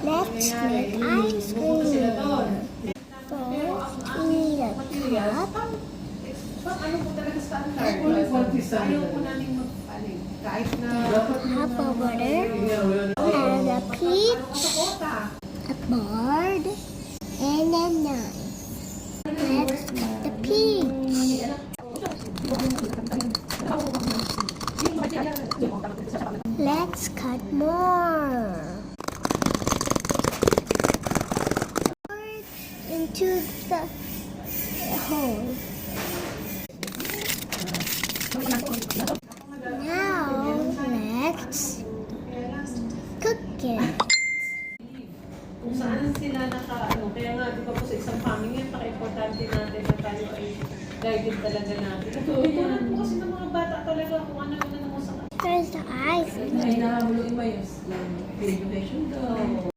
Let's make ice cream. First, we need a cup. Half of butter and a peach, a board, and a knife. Let's cut the peach. Let's cut more. Into the hole. Now, let's cook it. Kung saan sila kaya nga, di ba po sa isang family, napaka-importante natin na tayo ay guided talaga natin. Tutunan po kasi ng mga bata talaga kung ano yung sa There's the ice. Ay, nahahuluin mo yung education daw.